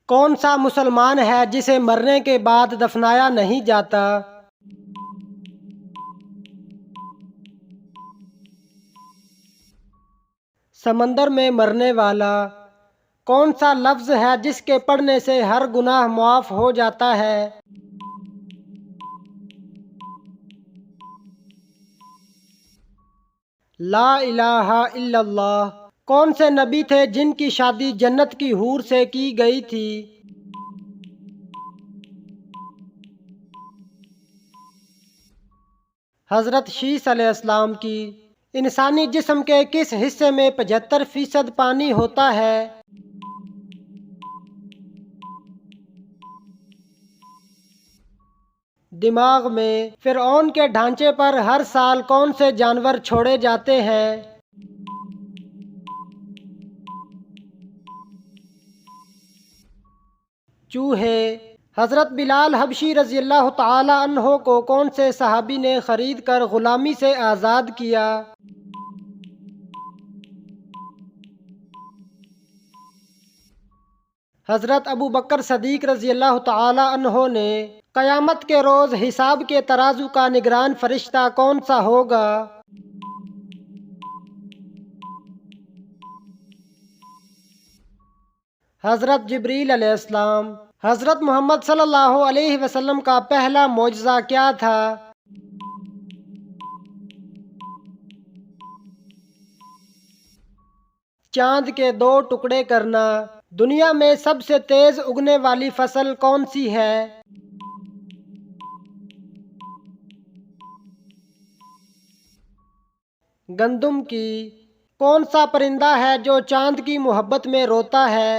کون سا مسلمان ہے جسے مرنے کے بعد دفنایا نہیں جاتا؟ سمندر میں مرنے والا۔ کون سا لفظ ہے جس کے پڑھنے سے ہر گناہ معاف ہو جاتا ہے؟ لا الہ الا اللہ۔ کون سے نبی تھے جن کی شادی جنت کی حور سے کی گئی تھی؟ حضرت شیس علیہ السلام کی۔ انسانی جسم کے کس حصے میں 75% پانی ہوتا ہے؟ دماغ میں۔ فرعون کے ڈھانچے پر ہر سال کون سے جانور چھوڑے جاتے ہیں؟ چوہے۔ حضرت بلال حبشی رضی اللہ تعالی عنہ کو کون سے صحابی نے خرید کر غلامی سے آزاد کیا؟ حضرت ابو بکر صدیق رضی اللہ تعالی عنہ نے۔ قیامت کے روز حساب کے ترازو کا نگران فرشتہ کون سا ہوگا؟ حضرت جبریل علیہ السلام۔ حضرت محمد صلی اللہ علیہ وسلم کا پہلا معجزہ کیا تھا؟ چاند کے 2 ٹکڑے کرنا۔ دنیا میں سب سے تیز اگنے والی فصل کون سی ہے؟ گندم کی۔ کون سا پرندہ ہے جو چاند کی محبت میں روتا ہے؟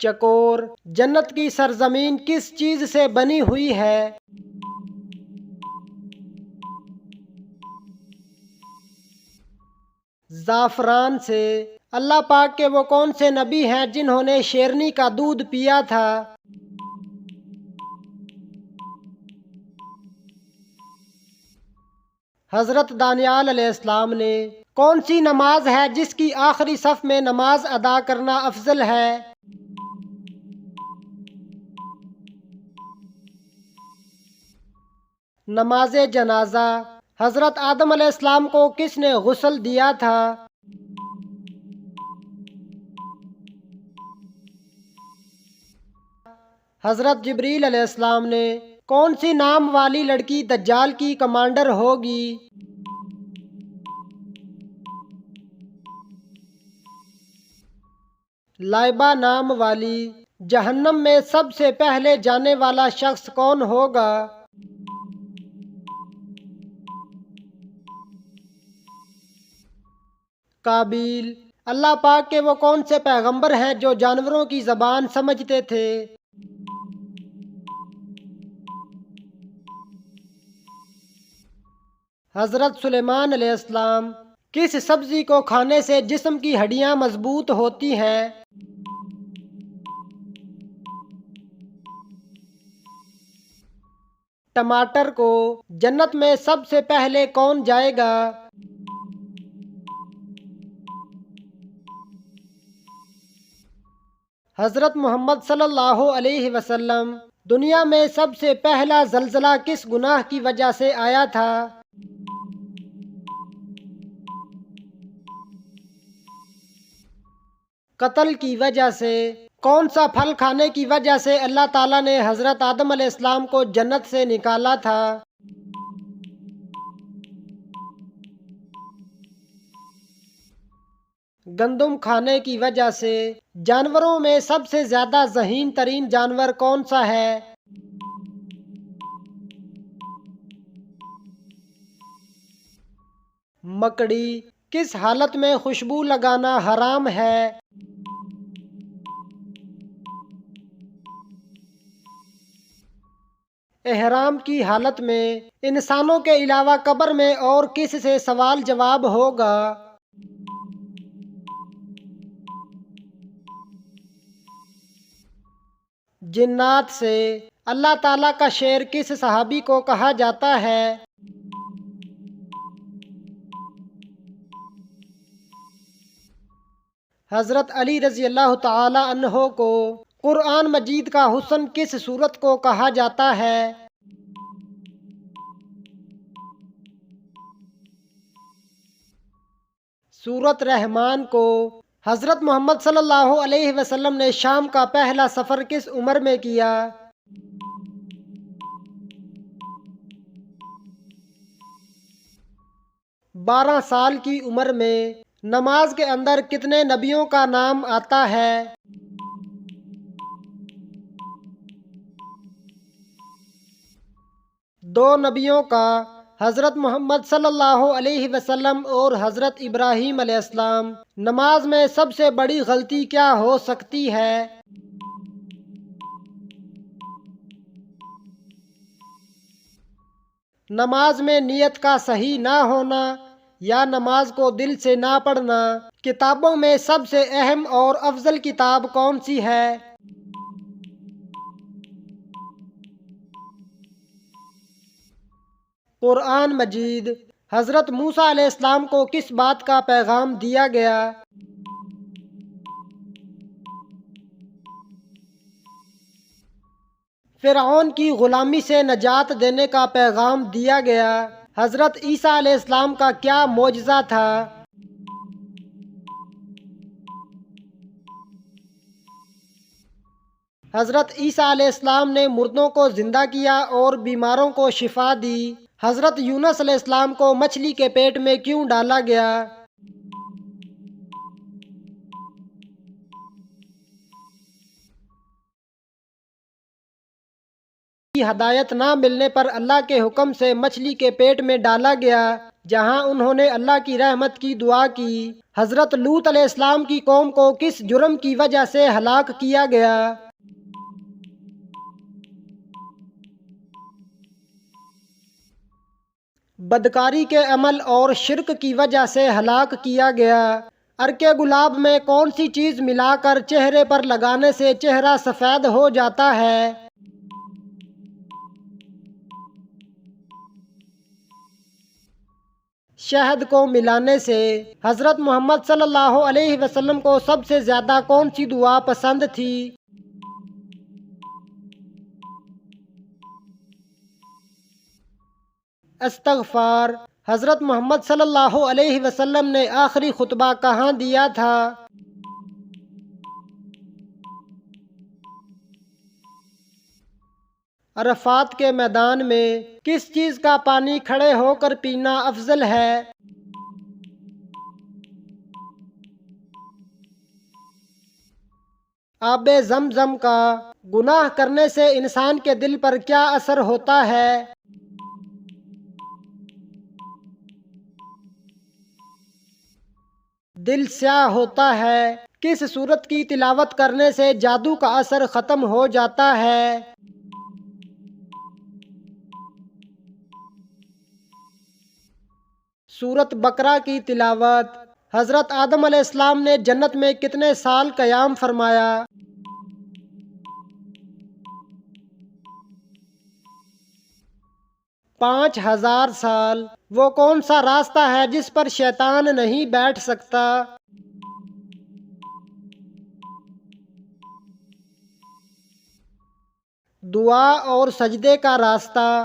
چکور۔ جنت کی سرزمین کس چیز سے بنی ہوئی ہے؟ زعفران سے۔ اللہ پاک کے وہ کون سے نبی ہیں جنہوں نے شیرنی کا دودھ پیا تھا؟ حضرت دانیال علیہ السلام نے۔ کون سی نماز ہے جس کی آخری صف میں نماز ادا کرنا افضل ہے؟ نماز جنازہ۔ حضرت آدم علیہ السلام کو کس نے غسل دیا تھا؟ حضرت جبریل علیہ السلام نے۔ کون سی نام والی لڑکی دجال کی کمانڈر ہوگی؟ لائبہ نام والی۔ جہنم میں سب سے پہلے جانے والا شخص کون ہوگا؟ قابیل۔ اللہ پاک کے وہ کون سے پیغمبر ہیں جو جانوروں کی زبان سمجھتے تھے؟ حضرت سلیمان علیہ السلام۔ کس سبزی کو کھانے سے جسم کی ہڈیاں مضبوط ہوتی ہیں؟ ٹماٹر کو۔ جنت میں سب سے پہلے کون جائے گا؟ حضرت محمد صلی اللہ علیہ وسلم۔ دنیا میں سب سے پہلا زلزلہ کس گناہ کی وجہ سے آیا تھا؟ قتل کی وجہ سے۔ کون سا پھل کھانے کی وجہ سے اللہ تعالیٰ نے حضرت آدم علیہ السلام کو جنت سے نکالا تھا؟ گندم کھانے کی وجہ سے۔ جانوروں میں سب سے زیادہ ذہین ترین جانور کون سا ہے؟ مکڑی۔ کس حالت میں خوشبو لگانا حرام ہے؟ احرام کی حالت میں۔ انسانوں کے علاوہ قبر میں اور کس سے سوال جواب ہوگا؟ جنات سے۔ اللہ تعالیٰ کا شیر کس صحابی کو کہا جاتا ہے؟ حضرت علی رضی اللہ تعالی عنہ کو قرآن مجید کا حسن کس صورت کو کہا جاتا ہے؟ سورۃ رحمان کو حضرت محمد صلی اللہ علیہ وسلم نے شام کا پہلا سفر کس عمر میں کیا؟ 12 سال کی عمر میں۔ نماز کے اندر کتنے نبیوں کا نام آتا ہے؟ 2 نبیوں کا، حضرت محمد صلی اللہ علیہ وسلم اور حضرت ابراہیم علیہ السلام۔ نماز میں سب سے بڑی غلطی کیا ہو سکتی ہے؟ نماز میں نیت کا صحیح نہ ہونا یا نماز کو دل سے نہ پڑھنا۔ کتابوں میں سب سے اہم اور افضل کتاب کون سی ہے؟ قرآن مجید۔ حضرت موسیٰ علیہ السلام کو کس بات کا پیغام دیا گیا؟ فرعون کی غلامی سے نجات دینے کا پیغام دیا گیا۔ حضرت عیسیٰ علیہ السلام کا کیا معجزہ تھا؟ حضرت عیسیٰ علیہ السلام نے مردوں کو زندہ کیا اور بیماروں کو شفا دی۔ حضرت یونس علیہ السلام کو مچھلی کے پیٹ میں کیوں ڈالا گیا؟ کی ہدایت نہ ملنے پر اللہ کے حکم سے مچھلی کے پیٹ میں ڈالا گیا، جہاں انہوں نے اللہ کی رحمت کی دعا کی۔ حضرت لوط علیہ السلام کی قوم کو کس جرم کی وجہ سے ہلاک کیا گیا؟ بدکاری کے عمل اور شرک کی وجہ سے ہلاک کیا گیا۔ عرق گلاب میں کون سی چیز ملا کر چہرے پر لگانے سے چہرہ سفید ہو جاتا ہے؟ شہد کو ملانے سے۔ حضرت محمد صلی اللہ علیہ وسلم کو سب سے زیادہ کون سی دعا پسند تھی؟ استغفار۔ حضرت محمد صلی اللہ علیہ وسلم نے آخری خطبہ کہاں دیا تھا؟ عرفات کے میدان میں۔ کس چیز کا پانی کھڑے ہو کر پینا افضل ہے؟ آب زمزم کا۔ گناہ کرنے سے انسان کے دل پر کیا اثر ہوتا ہے؟ دل سیاہ ہوتا ہے۔ کس سورت کی تلاوت کرنے سے جادو کا اثر ختم ہو جاتا ہے؟ سورت بقرہ کی تلاوت۔ حضرت آدم علیہ السلام نے جنت میں کتنے سال قیام فرمایا؟ 5000 سال۔ وہ کون سا راستہ ہے جس پر شیطان نہیں بیٹھ سکتا؟ دعا اور سجدے کا راستہ۔